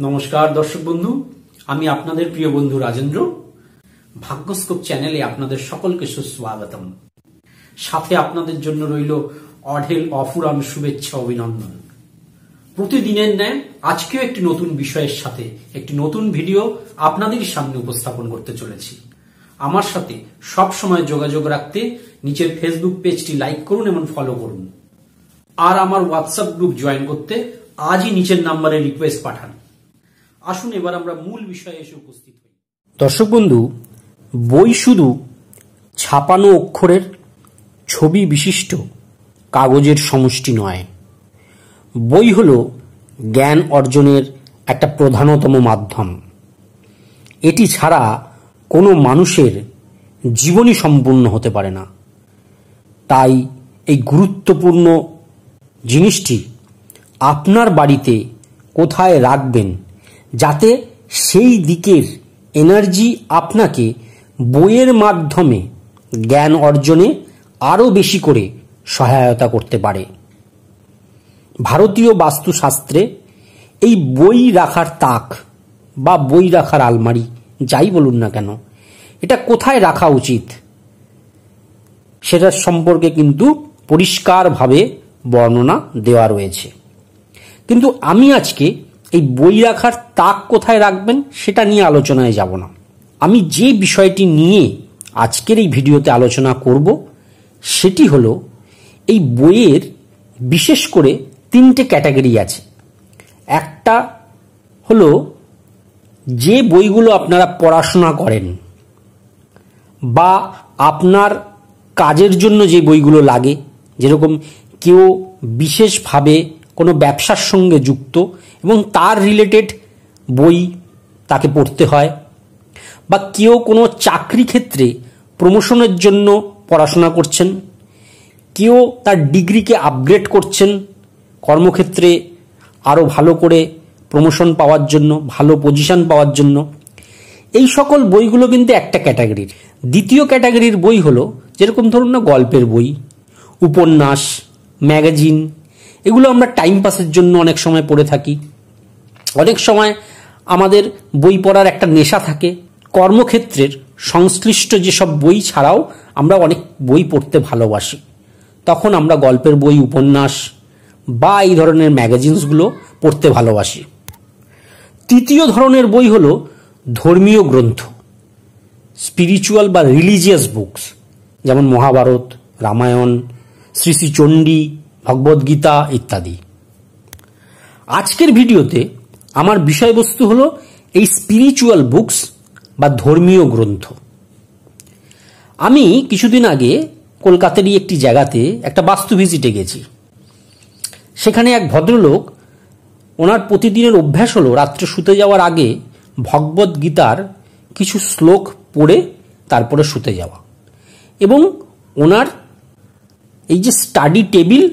নমস্কার দর্শক বন্ধু, আমি আপনাদের প্রিয় বন্ধু রাজেন্দ্র। ভাগ্যস্কোপ চ্যানেলে আপনাদের সকলকে সুস্বাগতম। সাথে আপনাদের জন্য রইল অঢেল অফুরান শুভেচ্ছা অভিনন্দন। প্রতিদিনের ন্যায় আজকেও একটি নতুন বিষয়ের সাথে একটি নতুন ভিডিও আপনাদের সামনে উপস্থাপন করতে চলেছি। আমার সাথে সব সময় যোগাযোগ রাখতে নিচের ফেসবুক পেজটি লাইক করুন এবং ফলো করুন। আর আমার হোয়াটসঅ্যাপ গ্রুপ জয়েন করতে আজই নিচের নাম্বারে রিকোয়েস্ট পাঠান। আসুন এবার আমরা মূল বিষয়ে এসে উপস্থিত হই। দর্শক বন্ধু, বই শুধু ছাপানো অক্ষরের ছবি বিশিষ্ট কাগজের সমষ্টি নয়। বই হলো জ্ঞান অর্জনের একটা প্রধানতম মাধ্যম। এটি ছাড়া কোনো মানুষের জীবনই সম্পূর্ণ হতে পারে না। তাই এই গুরুত্বপূর্ণ জিনিসটি আপনার বাড়িতে কোথায় রাখবেন, যাতে সেই দিকের এনার্জি আপনাকে বইয়ের মাধ্যমে জ্ঞান অর্জনে আরও বেশি করে সহায়তা করতে পারে। ভারতীয় বাস্তুশাস্ত্রে এই বই রাখার তাক বা বই রাখার আলমারি, যাই বলুন না কেন, এটা কোথায় রাখা উচিত সেটার সম্পর্কে কিন্তু পরিষ্কারভাবে বর্ণনা দেওয়া রয়েছে। কিন্তু আমি আজকে এই বই রাখার তাক কোথায় রাখবেন সেটা নিয়ে আলোচনায় যাব না। আমি যে বিষয়টি নিয়ে আজকের এই ভিডিওতে আলোচনা করব সেটি হলো, এই বইয়ের বিশেষ করে তিনটে ক্যাটাগরি আছে। একটা হলো যে বইগুলো আপনারা পড়াশোনা করেন বা আপনার কাজের জন্য যে বইগুলো লাগে, যেরকম কেউ বিশেষভাবে কোনো ব্যবসার সঙ্গে যুক্ত এবং তার রিলেটেড বই তাকে পড়তে হয়, বা কেউ কোনো চাকরি ক্ষেত্রে প্রমোশনের জন্য পড়াশোনা করছেন, কেউ তার ডিগ্রিকে আপগ্রেড করছেন কর্মক্ষেত্রে আরও ভালো করে প্রমোশন পাওয়ার জন্য, ভালো পজিশন পাওয়ার জন্য। এই সকল বইগুলো কিন্তু একটা ক্যাটাগরির। দ্বিতীয় ক্যাটাগরির বই হলো, যেরকম ধরুন না গল্পের বই, উপন্যাস, ম্যাগাজিন, এগুলো আমরা টাইম পাসের জন্য অনেক সময় পড়ে থাকি। অনেক সময় আমাদের বই পড়ার একটা নেশা থাকে। কর্মক্ষেত্রের সংশ্লিষ্ট যেসব বই ছাড়াও আমরা অনেক বই পড়তে ভালোবাসি, তখন আমরা গল্পের বই, উপন্যাস বা এই ধরনের ম্যাগাজিনসগুলো পড়তে ভালোবাসি। তৃতীয় ধরনের বই হলো ধর্মীয় গ্রন্থ, স্পিরিচুয়াল বা রিলিজিয়াস বুকস, যেমন মহাভারত, রামায়ণ, শ্রী শ্রী চণ্ডী, ভগবদ্গীতা ইত্যাদি। আজকের ভিডিওতে আমার বিষয়বস্তু হলো এই স্পিরিচুয়াল বুকস বা ধর্মীয় গ্রন্থ। আমি কিছুদিন আগে কলকাতারই একটি জায়গাতে একটা বাস্তু ভিজিটে গেছি। সেখানে এক ভদ্রলোক, ওনার প্রতিদিনের অভ্যাস হলো রাত্রে শুতে যাওয়ার আগে ভগবদ্গীতার কিছু শ্লোক পড়ে তারপরে শুতে যাওয়া, এবং ওনার এই যে স্টাডি টেবিল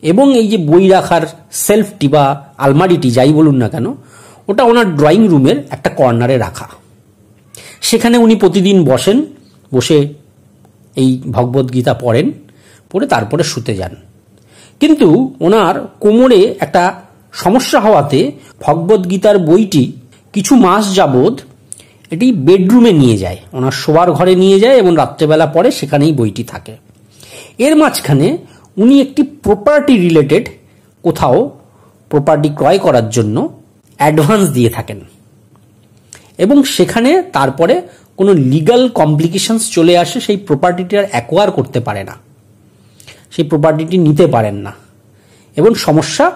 এবং এই যে বই রাখার সেলফটি বা আলমারিটি, যাই বলুন না কেন, ওটা ওনার ড্রয়িং রুমের একটা কর্নারে রাখা। সেখানে উনি প্রতিদিন বসেন, বসে এই ভগবদ্গীতা পড়েন, পড়ে তারপরে শুতে যান। কিন্তু ওনার কোমরে একটা সমস্যা হওয়াতে ভগবদ্গীতার বইটি কিছু মাস যাবৎ এটি বেডরুমে নিয়ে যায়, ওনার শোয়ার ঘরে নিয়ে যায় এবং রাত্রেবেলা পরে সেখানেই বইটি থাকে। এর মাঝখানে উনি একটি প্রপার্টি রিলেটেড কোথাও প্রপার্টি ক্রয় করার জন্য অ্যাডভান্স দিয়ে থাকেন, এবং সেখানে তারপরে কোনো লিগ্যাল কমপ্লিকেশনস চলে আসে, সেই প্রপার্টিটি আর অ্যাকোয়ার করতে পারে না, সেই প্রপার্টিটি নিতে পারেন না, এবং সমস্যা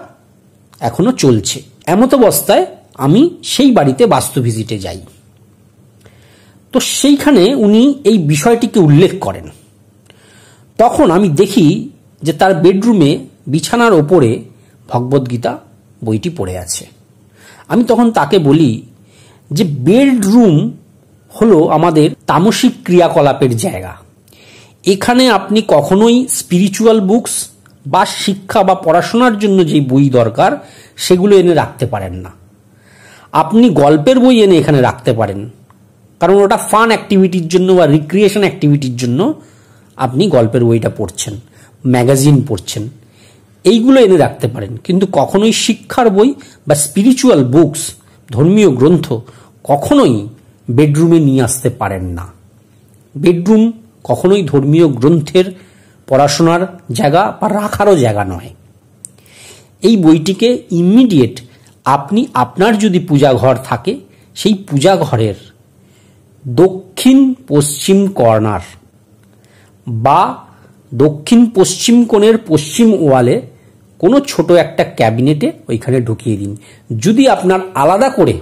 এখনো চলছে। এমত অবস্থায় আমি সেই বাড়িতে বাস্তু ভিজিটে যাই। তো সেইখানে উনি এই বিষয়টিকে উল্লেখ করেন। তখন আমি দেখি যে তার বেডরুমে বিছানার ওপরে ভগবদ্গীতা বইটি পড়ে আছে। আমি তখন তাকে বলি যে বেডরুম হলো আমাদের তামসিক ক্রিয়াকলাপের জায়গা। এখানে আপনি কখনোই স্পিরিচুয়াল বুকস বা শিক্ষা বা পড়াশোনার জন্য যে বই দরকার সেগুলো এনে রাখতে পারেন না। আপনি গল্পের বই এনে এখানে রাখতে পারেন, কারণ ওটা ফান অ্যাক্টিভিটির জন্য বা রিক্রিয়েশন অ্যাক্টিভিটির জন্য আপনি গল্পের বইটা পড়ছেন, ম্যাগাজিন পড়ছেন, এইগুলো এনে রাখতে পারেন। কিন্তু কখনোই শিক্ষার বই বা স্পিরিচুয়াল বুকস ধর্মীয় গ্রন্থ কখনোই বেডরুমে নিয়ে আসতে পারেন না। বেডরুম কখনোই ধর্মীয় গ্রন্থের পড়াশোনার জায়গা বা রাখারও জায়গা নয়। এই বইটিকে ইমিডিয়েট আপনি আপনার যদি পূজা ঘর থাকে সেই পূজা ঘরের দক্ষিণ পশ্চিম কর্নার বা দক্ষিণ পশ্চিম কোণের পশ্চিম ওয়ালে কোনো ছোট একটা ক্যাবিনেটে ওইখানে ঢুকিয়ে দিন। যদি আপনার আলাদা করে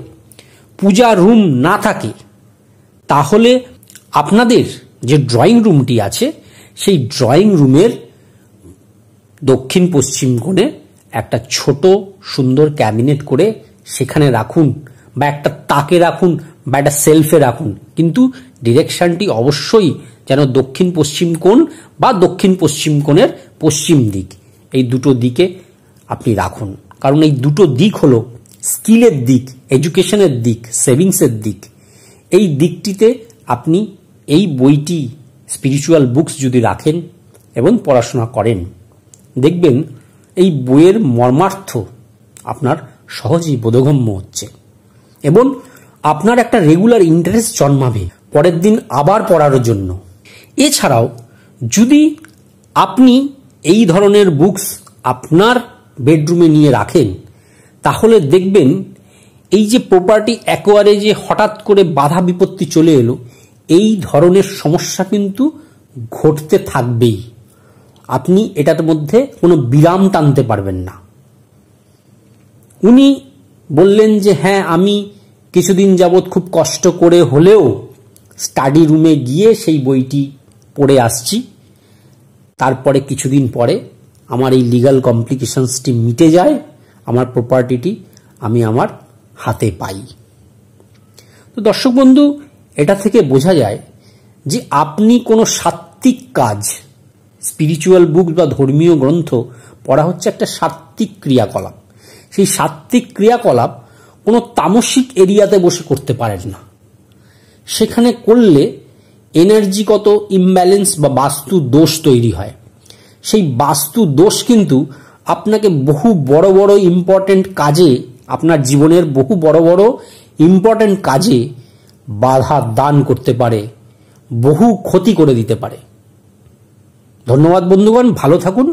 পূজা রুম না থাকে তাহলে আপনাদের যে ড্রয়িং রুমটি আছে সেই ড্রয়িং রুমের দক্ষিণ পশ্চিম কোণে একটা ছোট সুন্দর ক্যাবিনেট করে সেখানে রাখুন, বা একটা তাকে রাখুন, বা একটা সেলফে রাখুন, কিন্তু ডিরেকশনটি অবশ্যই যেন দক্ষিণ পশ্চিম কোণ বা দক্ষিণ পশ্চিম কোণের পশ্চিম দিক, এই দুটো দিকে আপনি রাখুন। কারণ এই দুটো দিক হলো স্কিলের দিক, এডুকেশনের দিক, সেভিংসের দিক। এই দিকটিতে আপনি এই বইটি স্পিরিচুয়াল বুকস যদি রাখেন এবং পড়াশোনা করেন, দেখবেন এই বইয়ের মর্মার্থ আপনার সহজেই বোধগম্য হচ্ছে এবং আপনার একটা রেগুলার ইন্টারেস্ট জন্মাবে পরের দিন আবার পড়ার জন্য। এছাড়াও যদি আপনি এই ধরনের বুকস আপনার বেডরুমে নিয়ে রাখেন তাহলে দেখবেন এই যে প্রপার্টি অ্যাকোয়ারে যে হঠাৎ করে বাধা বিপত্তি চলে এলো, এই ধরনের সমস্যা কিন্তু ঘটতে থাকবেই। আপনি এটার মধ্যে কোনো বিরাম টানতে পারবেন না। উনি বললেন যে হ্যাঁ, আমি কিছুদিন যাবৎ খুব কষ্ট করে হলেও স্টাডি রুমে গিয়ে সেই বইটি পড়ে আসছি, তারপরে কিছুদিন পরে আমার এই লিগ্যাল কমপ্লিকেশনসটি মিটে যায়, আমার প্রপার্টিটি আমি আমার হাতে পাই। তো দর্শক বন্ধু, এটা থেকে বোঝা যায় যে আপনি কোনো সাত্ত্বিক কাজ, স্পিরিচুয়াল বুক বা ধর্মীয় গ্রন্থ পড়া হচ্ছে একটা সাত্ত্বিক ক্রিয়াকলাপ। সেই সাত্ত্বিক ক্রিয়াকলাপ কোনো তামসিক এরিয়াতে বসে করতে পারেন না। সেখানে করলে এনার্জিগত ইমব্যালেন্স বা বাস্তু দোষ তৈরি হয়। সেই বাস্তু দোষ কিন্তু আপনাকে বহু বড় বড় ইম্পর্টেন্ট কাজে, আপনার জীবনের বহু বড় বড় ইম্পর্টেন্ট কাজে বাধা দান করতে পারে, বহু ক্ষতি করে দিতে পারে। ধন্যবাদ বন্ধুগণ, ভালো থাকুন,